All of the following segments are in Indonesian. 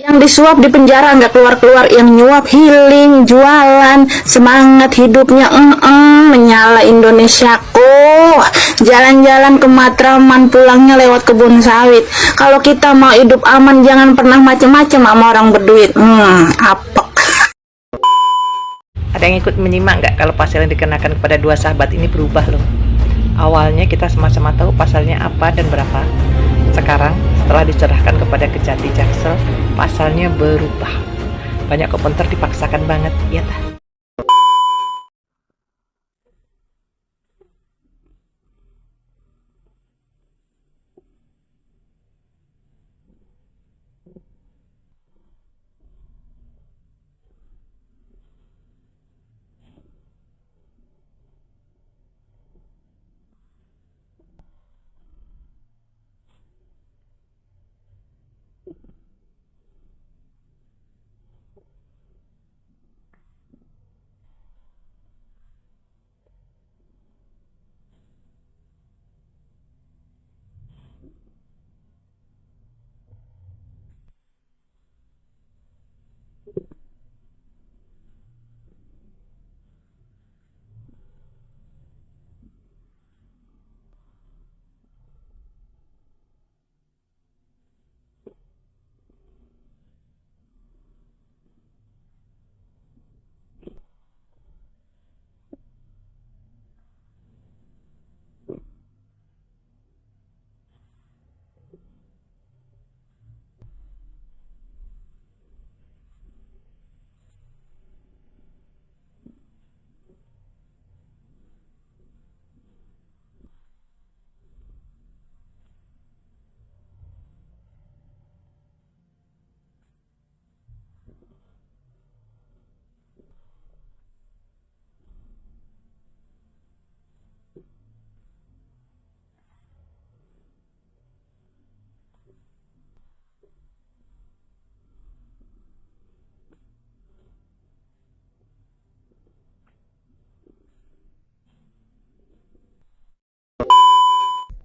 Yang disuap di penjara nggak keluar-keluar, yang nyuap healing, jualan, semangat hidupnya, menyala Indonesiaku. Jalan-jalan ke Matraman, pulangnya lewat kebun sawit. Kalau kita mau hidup aman, jangan pernah macem-macem sama orang berduit. Apa? Ada yang ikut menyimak nggak kalau pasal yang dikenakan kepada dua sahabat ini berubah loh. Awalnya kita sama-sama tahu pasalnya apa dan berapa. Sekarang setelah diserahkan kepada Kejati Jaksel, pasalnya berubah. Banyak komentar dipaksakan banget, ya tah.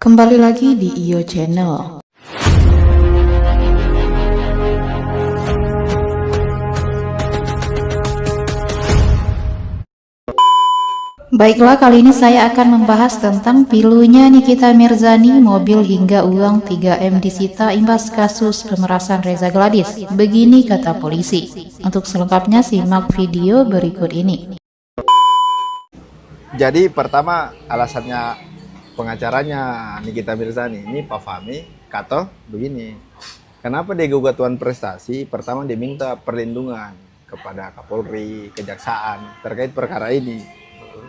Kembali lagi di IO Channel. Baiklah, kali ini saya akan membahas tentang pilunya Nikita Mirzani, mobil hingga uang 3M disita imbas kasus pemerasan Reza Gladys. Begini kata polisi. Untuk selengkapnya simak video berikut ini. Jadi pertama alasannya pengacaranya Nikita Mirzani ini Pak Fahmi kata begini, kenapa dia gugat Tuan Prestasi? Pertama dia minta perlindungan kepada Kapolri, Kejaksaan terkait perkara ini.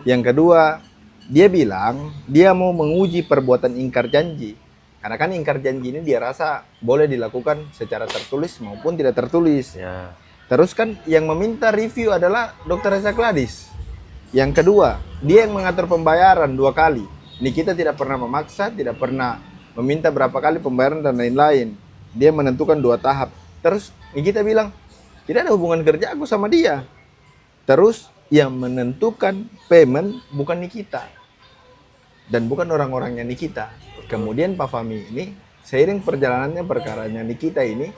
Yang kedua, dia bilang dia mau menguji perbuatan ingkar janji. Karena kan ingkar janji ini dia rasa boleh dilakukan secara tertulis maupun tidak tertulis. Ya. Terus kan yang meminta review adalah Dr. Reza Gladys. Yang kedua, dia yang mengatur pembayaran 2 kali. Nikita tidak pernah memaksa, tidak pernah meminta berapa kali pembayaran dan lain-lain. Dia menentukan 2 tahap. Terus Nikita bilang, tidak ada hubungan kerja aku sama dia. Terus yang menentukan payment bukan Nikita. Dan bukan orang-orangnya Nikita. Kemudian Pak Fahmi ini, seiring perjalanannya perkaranya Nikita ini,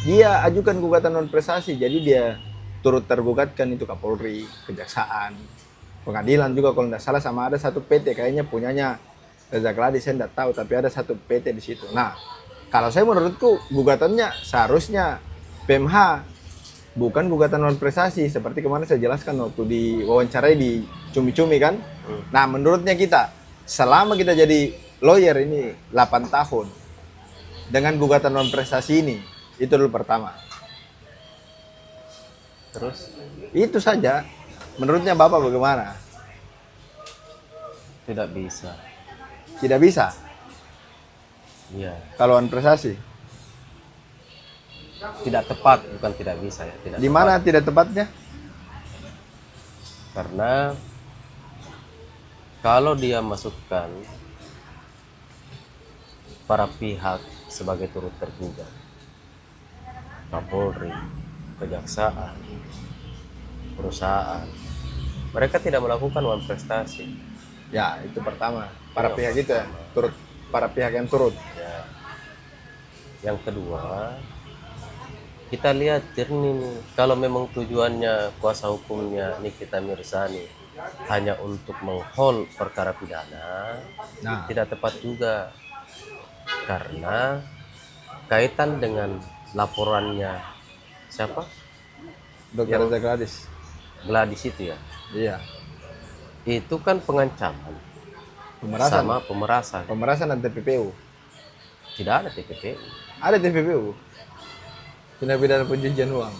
dia ajukan gugatan non prestasi. Jadi dia turut tergugatkan itu Kapolri, Kejaksaan, pengadilan juga kalau tidak salah, sama ada satu PT kayaknya punyanya Reza Gladys, saya tidak tahu, tapi ada satu PT di situ. Nah, kalau saya menurutku gugatannya seharusnya PMH, bukan gugatan non prestasi seperti kemarin saya jelaskan waktu diwawancarai di Cumi-Cumi kan. Nah, menurutnya kita selama kita jadi lawyer ini 8 tahun dengan gugatan non prestasi ini, itu dulu pertama. Terus itu saja. Menurutnya Bapak bagaimana? Tidak bisa. Tidak bisa. Iya. Kalau non prestasi Tidak tepat, bukan tidak bisa ya. Tidak di mana tepat. tidak tepatnya? Karena kalau dia masukkan para pihak sebagai turut tergugat, Kapolri, Kejaksaan, perusahaan, mereka tidak melakukan uang prestasi. Ya, itu pertama. Para Ya, pihak itu ya, turut, para pihak yang turut. Ya. Yang kedua, kita lihat jernih nih, kalau memang tujuannya kuasa hukumnya Nikita Mirzani hanya untuk menghold perkara pidana, Nah, tidak tepat juga. Karena kaitan dengan laporannya siapa? Dr. Reza Gladys. Gladys itu ya. Iya. Itu kan pengancaman Pemerasan. sama pemerasan. Pemerasan dan TPPU. Tidak ada TPPU. Ada TPPU. Tindak pidana pencucian uang.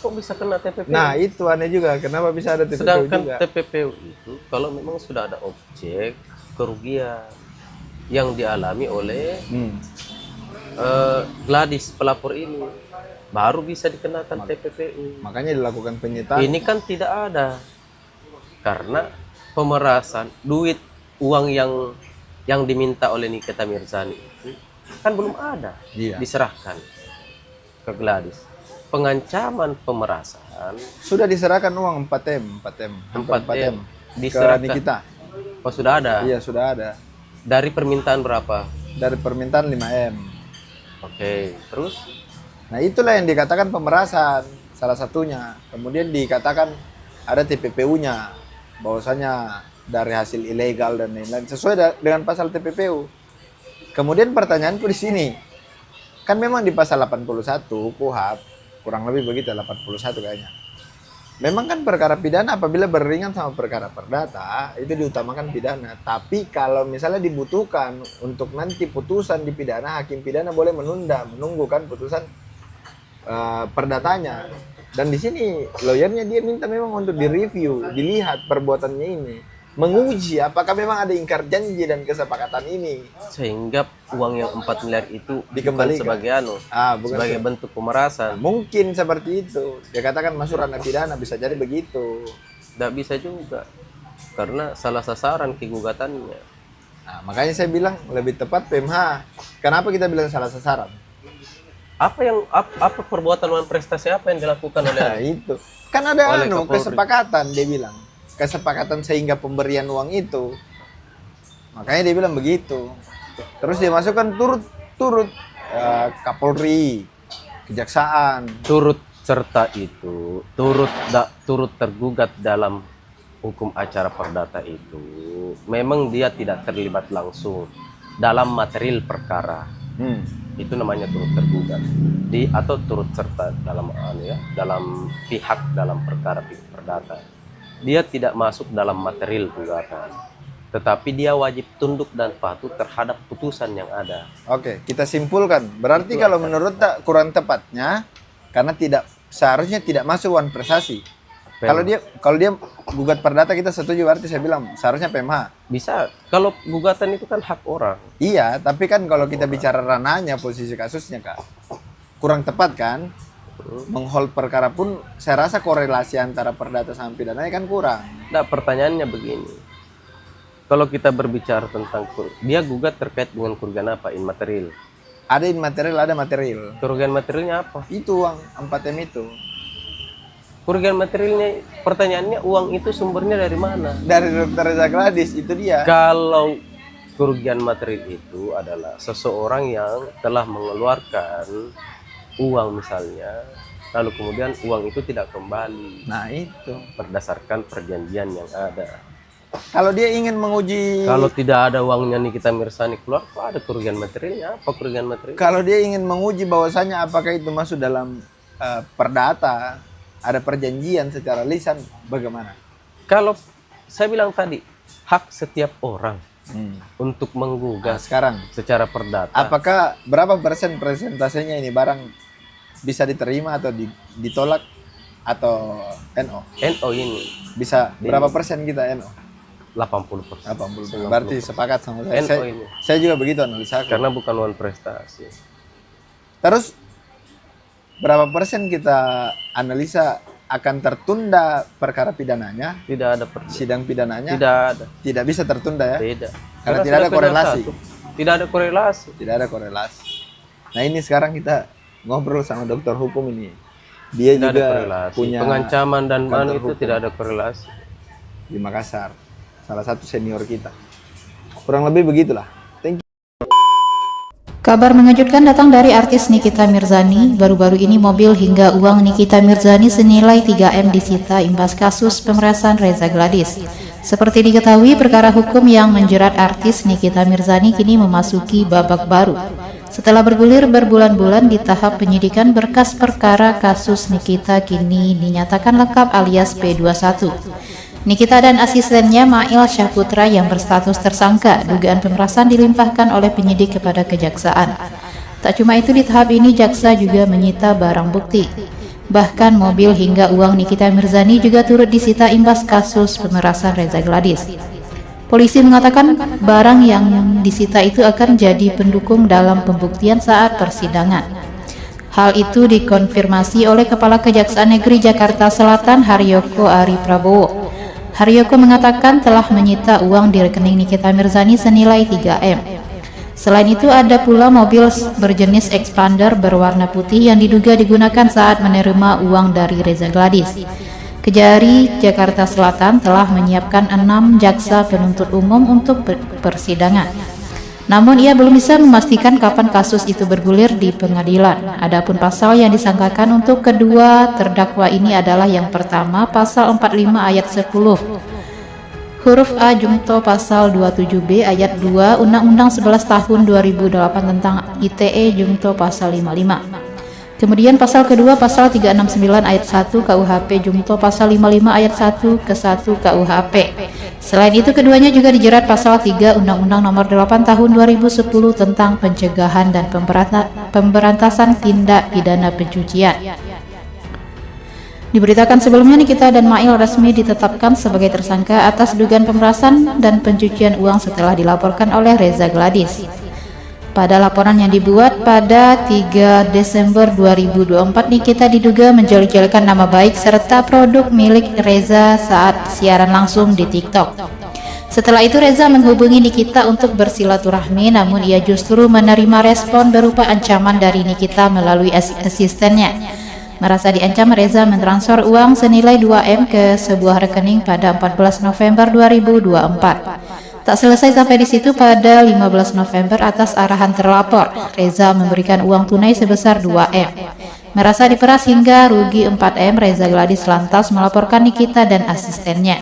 Kok bisa kena TPPU? Nah, itu aneh juga. Kenapa bisa ada TPPU Sedangkan juga? TPPU itu kalau memang sudah ada objek kerugian yang dialami oleh Hmm. Gladys pelapor ini, baru bisa dikenakan TPPU. Makanya dilakukan penyitaan. Ini kan tidak ada, karena pemerasan uang yang diminta oleh Nikita Mirzani itu kan belum ada Iya. diserahkan ke Gladys. Pengancaman pemerasan Sudah diserahkan uang 4M, 4M, hampir 4M ke diserahkan. Nikita. Oh, sudah ada. Iya, sudah ada. Dari permintaan berapa? Dari permintaan 5M. Oke, terus Nah, itulah yang dikatakan pemerasan, salah satunya. Kemudian dikatakan ada TPPU-nya, bahwasanya dari hasil ilegal dan lain-lain, sesuai dengan pasal TPPU. Kemudian pertanyaanku di sini, kan memang di pasal 81 KUHP, kurang lebih begitu, 81 kayaknya. Memang kan perkara pidana apabila beringan sama perkara perdata, itu diutamakan pidana. Tapi kalau misalnya dibutuhkan untuk nanti putusan di pidana, hakim pidana boleh menunggu kan putusan perdatanya. Dan di sini lawyernya dia minta memang untuk direview, dilihat perbuatannya ini, menguji apakah memang ada ingkar janji dan kesepakatan ini. sehingga uang yang 4 miliar itu Dikembalikan. bukan sebagai Bukan sebagai bentuk pemerasan. mungkin seperti itu. Dia katakan masuk ranah pidana, bisa jadi begitu. Tidak bisa juga, karena salah sasaran kegugatannya. Nah, makanya saya bilang lebih tepat PMH. Kenapa kita bilang salah sasaran? Apa perbuatan wan prestasi apa yang dilakukan Nah, oleh itu. Kan ada Oleh Kapolri. kesepakatan, dia bilang. Kesepakatan sehingga pemberian uang itu. Makanya dia bilang begitu. Terus dia masukkan turut Kapolri, Kejaksaan. turut serta itu, turut tergugat dalam hukum acara perdata itu, memang dia tidak terlibat langsung dalam material perkara. Itu namanya turut tergugat atau turut serta dalam dalam pihak dalam perkara perdata. Dia tidak masuk dalam material gugatan, tetapi dia wajib tunduk dan patuh terhadap putusan yang ada. Oke, kita simpulkan. Berarti kalau menurut tak kurang tepatnya karena seharusnya tidak masuk wan prestasi. Kalau dia gugat perdata kita setuju, berarti saya bilang seharusnya PMH. Bisa, kalau gugatan itu kan hak orang. Iya, tapi kan kalau kita bicara ranahnya, posisi kasusnya Kak, kurang tepat kan? Menghold perkara pun saya rasa korelasi antara perdata sama pidananya kan kurang. Nah, pertanyaannya begini. Kalau kita berbicara tentang dia gugat terkait dengan kerugian apa? Immaterial. Ada immaterial, ada material. Kerugian materialnya apa? Itu uang 4M itu. Kerugian materialnya, pertanyaannya uang itu sumbernya dari mana? Dari Dr. Reza Gladys, itu dia. Kalau kerugian material itu adalah seseorang yang telah mengeluarkan uang misalnya, lalu kemudian uang itu tidak kembali Nah, itu. berdasarkan perjanjian yang ada. Kalau dia ingin menguji, Kalau tidak ada uangnya Nikita Mirzani keluar, kok ada kerugian materialnya? Apa kerugian material? kalau dia ingin menguji bahwasanya apakah itu masuk dalam perdata, ada perjanjian secara lisan, bagaimana? Kalau saya bilang tadi, hak setiap orang untuk Nah, menggugat sekarang, secara perdata. apakah berapa persen presentasenya ini barang bisa diterima atau ditolak atau NO? NO ini Bisa berapa persen kita NO? 80%. 80%. Berarti sepakat sama saya. NO ini. Saya juga begitu analisa. Karena bukan wan prestasi. Terus berapa persen kita analisa akan tertunda perkara pidananya, Tidak ada sidang pidananya? Tidak ada. Tidak bisa tertunda ya? Tidak. Karena tidak sudah ada korelasi. Tidak ada korelasi. Tidak ada korelasi. Nah, ini sekarang kita ngobrol sama dokter hukum ini. Dia Tidak ada juga korelasi. punya Pengancaman dan kantor itu hukum tidak ada korelasi. di Makassar. Salah satu senior kita. Kurang lebih begitulah. Thank you. Kabar mengejutkan datang dari artis Nikita Mirzani. Baru-baru ini mobil hingga uang Nikita Mirzani senilai 3M disita imbas kasus pemerasan Reza Gladys. Seperti diketahui, perkara hukum yang menjerat artis Nikita Mirzani kini memasuki babak baru. Setelah bergulir berbulan-bulan di tahap penyidikan, berkas perkara kasus Nikita kini dinyatakan lengkap alias P21. Nikita dan asistennya Mail Syahputra yang berstatus tersangka dugaan pemerasan dilimpahkan oleh penyidik kepada kejaksaan. Tak cuma itu, di tahap ini jaksa juga menyita barang bukti. Bahkan mobil hingga uang Nikita Mirzani juga turut disita imbas kasus pemerasan Reza Gladys. Polisi mengatakan barang yang disita itu akan jadi pendukung dalam pembuktian saat persidangan. Hal itu dikonfirmasi oleh Kepala Kejaksaan Negeri Jakarta Selatan Haryoko Ari Prabowo. Haryoko mengatakan telah menyita uang di rekening Nikita Mirzani senilai 3M. Selain itu, ada pula mobil berjenis expander berwarna putih yang diduga digunakan saat menerima uang dari Reza Gladys. Kejari Jakarta Selatan telah menyiapkan 6 jaksa penuntut umum untuk persidangan. Namun ia belum bisa memastikan kapan kasus itu bergulir di pengadilan. Adapun pasal yang disangkakan untuk kedua terdakwa ini adalah yang pertama pasal 45 ayat 10 huruf A jungto pasal 27B ayat 2 Undang-Undang 11 tahun 2008 tentang ITE jungto pasal 55. Kemudian pasal kedua pasal 369 ayat 1 KUHP jungto pasal 55 ayat 1 ke 1 KUHP. Selain itu, keduanya juga dijerat pasal 3 Undang-Undang Nomor 8 Tahun 2010 tentang pencegahan dan pemberantasan tindak pidana pencucian. Diberitakan sebelumnya, Nikita dan Mail resmi ditetapkan sebagai tersangka atas dugaan pemerasan dan pencucian uang setelah dilaporkan oleh Reza Gladys. Pada laporan yang dibuat pada 3 Desember 2024, Nikita diduga menjelek-jelekan nama baik serta produk milik Reza saat siaran langsung di TikTok. Setelah itu, Reza menghubungi Nikita untuk bersilaturahmi, namun ia justru menerima respon berupa ancaman dari Nikita melalui asistennya. Merasa diancam, Reza mentransfer uang senilai 2M ke sebuah rekening pada 14 November 2024. Tak selesai sampai di situ, pada 15 November atas arahan terlapor, Reza memberikan uang tunai sebesar 2M. Merasa diperas hingga rugi 4M, Reza Gladys lantas melaporkan Nikita dan asistennya.